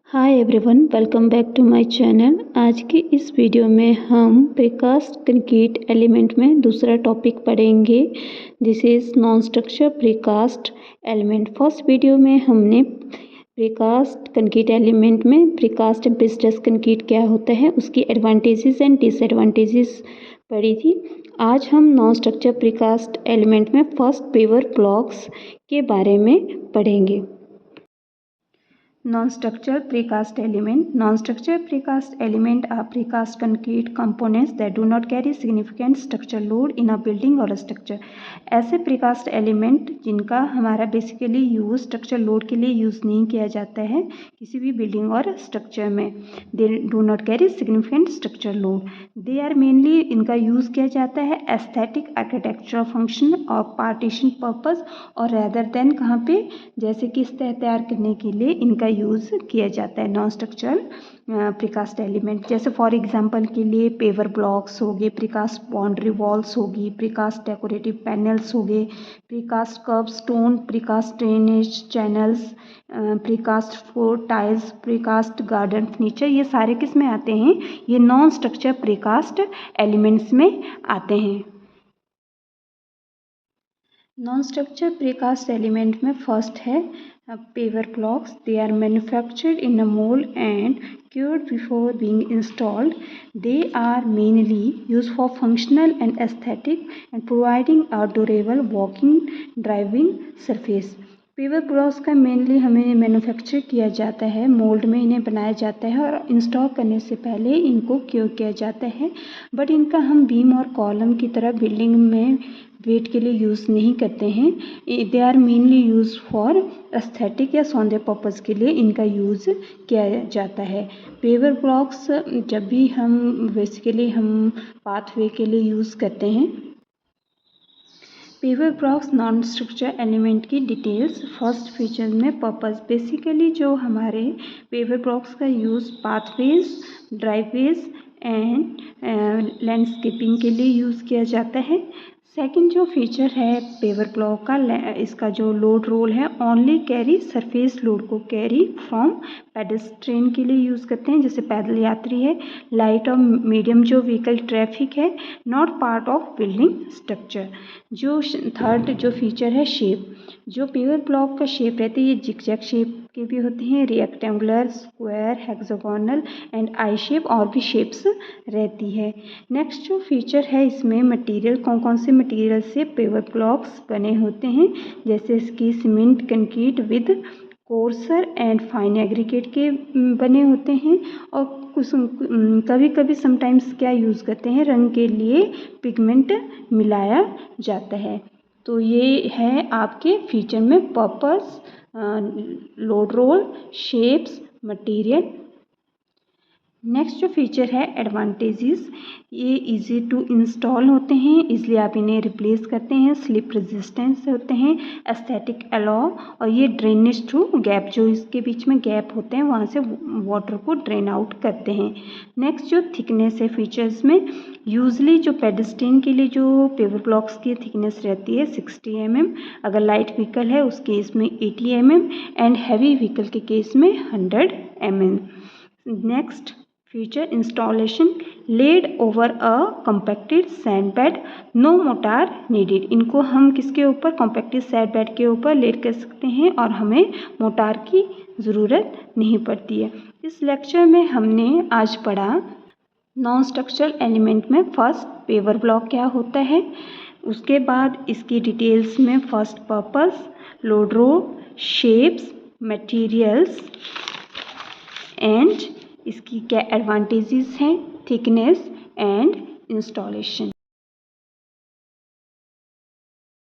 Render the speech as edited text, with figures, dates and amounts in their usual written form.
Hi everyone, welcome back to my channel. आज की इस वीडियो में हम प्रीकास्ट कंक्रीट एलिमेंट में दूसरा टॉपिक पढ़ेंगे। This is non structure precast element. First video में हमने प्रीकास्ट कंक्रीट एलिमेंट में प्रीकास्ट एंड प्रीस्ट्रेस्ड कंक्रीट क्या होता है, उसकी एडवांटेजेस एंड डिसएडवांटेजेस पढ़ी थी। आज हम नॉन स्ट्रक्चर प्रीकास्ट एलिमेंट में फर्स्ट पेवर ब्लॉक्स के बारे में पढ़ेंगे। Non-structural precast element. Non-structural precast element are precast concrete components that do not carry significant structural load in a building or a structure. ऐसे precast element जिनका हमारा basically use structure load के लिए use नहीं किया जाता है किसी भी बिल्डिंग और स्ट्रक्चर में। They do not carry significant structure load. They are mainly इनका यूज़ किया जाता है एस्थेटिक आर्किटेक्चरल फंक्शन और पार्टीशन पर्पस, और रैदर देन कहाँ पे, जैसे कि सतह तैयार करने के लिए इनका यूज़ किया जाता है नॉन स्ट्रक्चरल प्रीकास्ट एलिमेंट। जैसे फॉर एग्जांपल के लिए पेवर ब्लॉक्स हो गए, प्रीकास्ट बाउंड्री वॉल्स होगी, प्रीकास्ट डेकोरेटिव पैनल्स हो गए, precast curve stone, precast drainage channels, precast floor tiles, precast garden furniture, ये सारे किस में आते हैं? ये नॉन स्ट्रक्चर प्रीकास्ट एलिमेंट्स में आते हैं। नॉन स्ट्रक्चर प्रीकास्ट एलिमेंट में फर्स्ट है paver blocks. They are manufactured in a mold and cured before being installed. They are mainly used for functional and aesthetic and providing a durable walking driving surface. Paver blocks का mainly हमें manufacture किया जाता है, mould में इन्हें बनाया जाता है और इंस्टॉल करने से पहले इनको क्योर किया जाता है। बट इनका हम बीम और कॉलम की तरह बिल्डिंग में वेट के लिए यूज़ नहीं करते हैं। They are mainly use for aesthetic या सौंदर्य पर्पज़ के लिए इनका यूज़ किया जाता है। पेवर ब्लॉक्स जब भी हम बेसिकली हम पाथवे के लिए यूज़ करते हैं। Paver blocks non structure element की डिटेल्स। फर्स्ट फीचर में पर्पस, बेसिकली जो हमारे पेवर ब्लॉक्स का use pathways, driveways and landscaping के लिए यूज़ किया जाता है। सेकंड जो फीचर है पेवर ब्लॉक का, इसका जो लोड रोल है, ओनली कैरी सरफेस लोड को कैरी फ्रॉम पेडेस्ट्रियन के लिए यूज़ करते हैं, जैसे पैदल यात्री है, लाइट और मीडियम जो व्हीकल ट्रैफिक है, not part of building structure. जो थर्ड जो फीचर है शेप, जो पेवर ब्लॉक का शेप रहती है ये जिगजैग शेप के भी होते हैं, rectangular, square, hexagonal and I shape और भी शेप्स रहती है। नेक्स्ट जो फीचर है इसमें मटेरियल, कौन कौन से मटेरियल से पेवर ब्लॉक्स बने होते हैं, जैसे इसकी cement concrete with courser and fine aggregate के बने होते हैं, और कुछ कभी कभी समटाइम्स क्या यूज़ करते हैं, रंग के लिए पिगमेंट मिलाया जाता है। तो ये है आपके फीचर में purpose, load role, shapes, material. Next जो फीचर है एडवांटेजेस, ये इजी टू इंस्टॉल होते हैं, इसलिए आप इन्हें रिप्लेस करते हैं, स्लिप रेजिस्टेंस होते हैं, एस्थेटिक अलाउ, और ये ड्रेनेज थ्रू गैप, जो इसके बीच में गैप होते हैं वहाँ से वाटर को ड्रेन आउट करते हैं। नेक्स्ट जो थिकनेस है फीचर्स में, यूजली जो पेडेस्ट्रियन के लिए जो पेवर ब्लॉक्स की थिकनेस रहती है 60 mm, अगर लाइट व्हीकल है उस केस में 80 mm एंड हैवी व्हीकल के केस में 100 mm। Next feature installation, laid over a compacted sand bed, no mortar needed. इनको हम किसके ऊपर, कॉम्पैक्टेड सैंड बेड के ऊपर लेड कर सकते हैं और हमें मोटार की ज़रूरत नहीं पड़ती है। इस लेक्चर में हमने आज पढ़ा नॉन स्ट्रक्चरल एलिमेंट में फर्स्ट पेवर ब्लॉक क्या होता है, उसके बाद इसकी डिटेल्स में first purpose, load role, shapes, materials and इसकी क्या एडवांटेजेस हैं, थिकनेस एंड इंस्टॉलेशन।